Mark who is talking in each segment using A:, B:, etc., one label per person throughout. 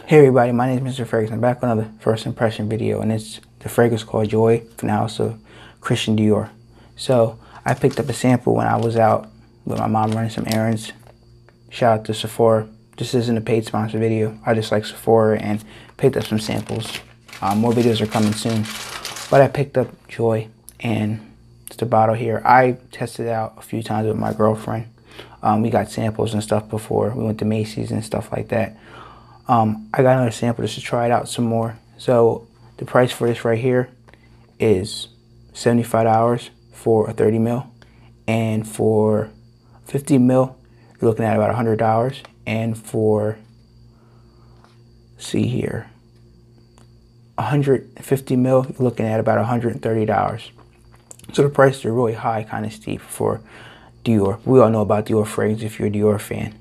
A: Hey everybody, my name is Mr. Fragrance. I'm back with another first impression video, and it's the fragrance called Joy from the house of Christian Dior. So I picked up a sample when I was out with my mom running some errands. Shout out to Sephora. This isn't a paid sponsor video. I just like Sephora and picked up some samples. More videos are coming soon. But I picked up Joy, and it's the bottle here. I tested it out a few times with my girlfriend. We got samples and stuff before. We went to Macy's and stuff like that. I got another sample just to try it out some more. So the price for this right here is $75 for a 30 ml, and for 50 ml you're looking at about $100, and for, see here, 150 ml you're looking at about $130. So the prices are really high, kind of steep for Dior. We all know about Dior fragrance if you're a Dior fan.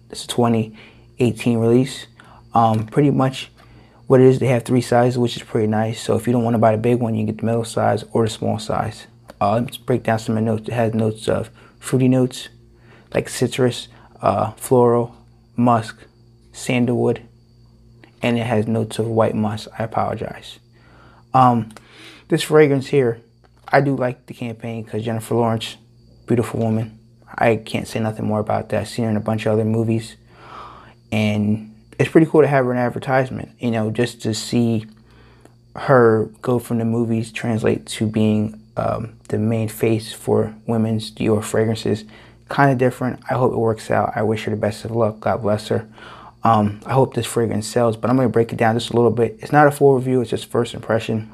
A: It's a 2018 release. Pretty much what it is, they have 3 sizes, which is pretty nice. So if you don't want to buy the big one, you can get the middle size or the small size. Let's break down some of the notes. It has notes of fruity notes like citrus, floral, musk, sandalwood, and it has notes of white musk. I apologize. This fragrance here, I do like the campaign because Jennifer Lawrence, beautiful woman. I can't say nothing more about that. I've seen her in a bunch of other movies, and it's pretty cool to have her in advertisement, you know, just to see her go from the movies translate to being the main face for women's Dior fragrances. Kind of different. I hope it works out. I wish her the best of luck. God bless her. I hope this fragrance sells, but I'm going to break it down just a little bit. It's not a full review. It's just first impression.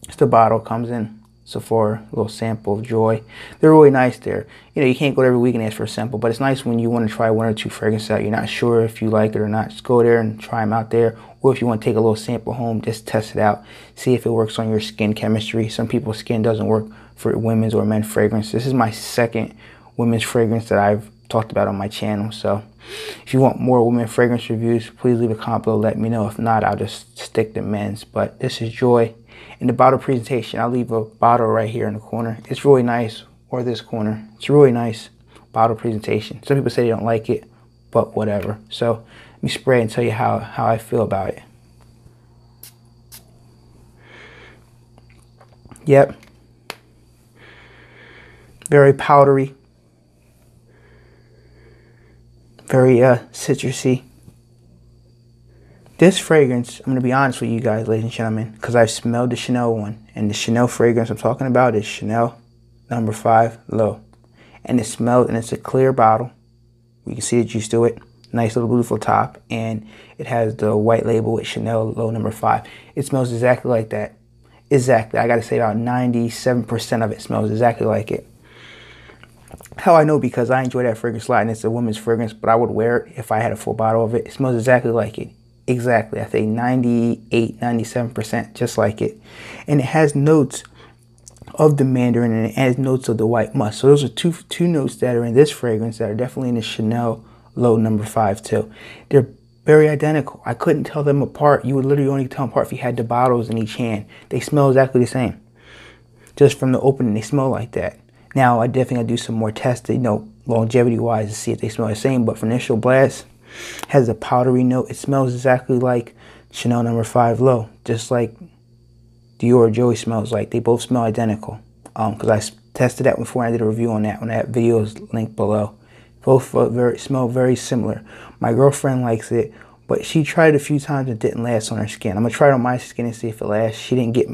A: It's the bottle. Comes in Sephora, a little sample of Joy. They're really nice there. You know, you can't go every week and ask for a sample, but it's nice when you want to try 1 or 2 fragrances out. You're not sure if you like it or not. Just go there and try them out there. Or if you want to take a little sample home, just test it out. See if it works on your skin chemistry. Some people's skin doesn't work for women's or men's fragrance. This is my second women's fragrance that I've talked about on my channel. So if you want more women fragrance reviews, please leave a comment below. Let me know. If not, I'll just stick to men's. But this is Joy. In the bottle presentation, I'll leave a bottle right here in the corner. It's really nice, or this corner. It's a really nice bottle presentation. Some people say they don't like it, but whatever. So let me spray and tell you how I feel about it. Yep. Very powdery. Very citrusy. This fragrance, I'm going to be honest with you guys, ladies and gentlemen, because I've smelled the Chanel one. And the Chanel fragrance I'm talking about is Chanel No. 5 Low. And it smells, and it's a clear bottle. You can see the juice to it. Nice little beautiful top. And it has the white label with Chanel Low No. 5. It smells exactly like that. Exactly. I got to say about 97% of it smells exactly like it. How I know, because I enjoy that fragrance a lot, and it's a woman's fragrance, but I would wear it if I had a full bottle of it. It smells exactly like it. Exactly. I think 98, 97%, just like it. And it has notes of the mandarin, and it has notes of the white musk. So those are two notes that are in this fragrance that are definitely in the Chanel Low No. 5 too. They're very identical. I couldn't tell them apart. You would literally only tell them apart if you had the bottles in each hand. They smell exactly the same. Just from the opening, they smell like that. Now, I definitely gotta do some more testing, you know, longevity-wise, to see if they smell the same. But for initial blast, it has a powdery note. It smells exactly like Chanel No. 5 Low, just like Dior Joy smells like. They both smell identical. Because I tested that before, and I did a review on that. When that video is linked below. Both smell very similar. My girlfriend likes it, but she tried it a few times and didn't last on her skin. I'm gonna try it on my skin and see if it lasts. She didn't get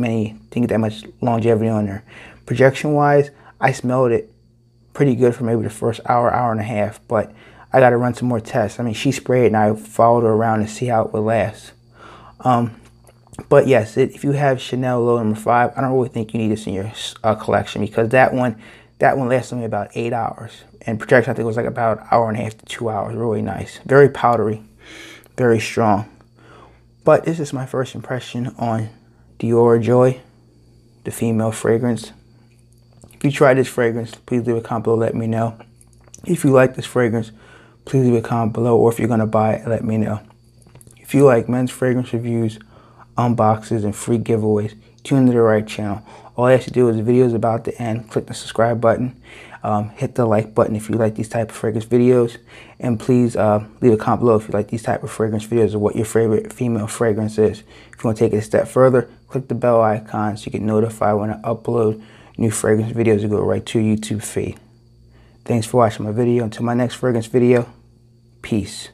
A: that much longevity on her. Projection-wise, I smelled it pretty good for maybe the first hour, hour and a half, but I got to run some more tests. I mean, she sprayed it and I followed her around to see how it would last. But yes, if you have Chanel Low No. 5, I don't really think you need this in your collection, because that one lasts only about 8 hours. And projection, I think, was like about an hour and a half to 2 hours. Really nice. Very powdery. Very strong. But this is my first impression on Dior Joy, the female fragrance. If you try this fragrance, please leave a comment below, let me know. If you like this fragrance, please leave a comment below, or if you're going to buy it, let me know. If you like men's fragrance reviews, unboxes, and free giveaways, tune into the right channel. All you have to do is the videos about to end, click the subscribe button. Hit the like button if you like these type of fragrance videos, and please leave a comment below if you like these type of fragrance videos or what your favorite female fragrance is. If you want to take it a step further, click the bell icon so you get notified when I upload new fragrance videos that go right to your YouTube feed. Thanks for watching my video. Until my next fragrance video, peace.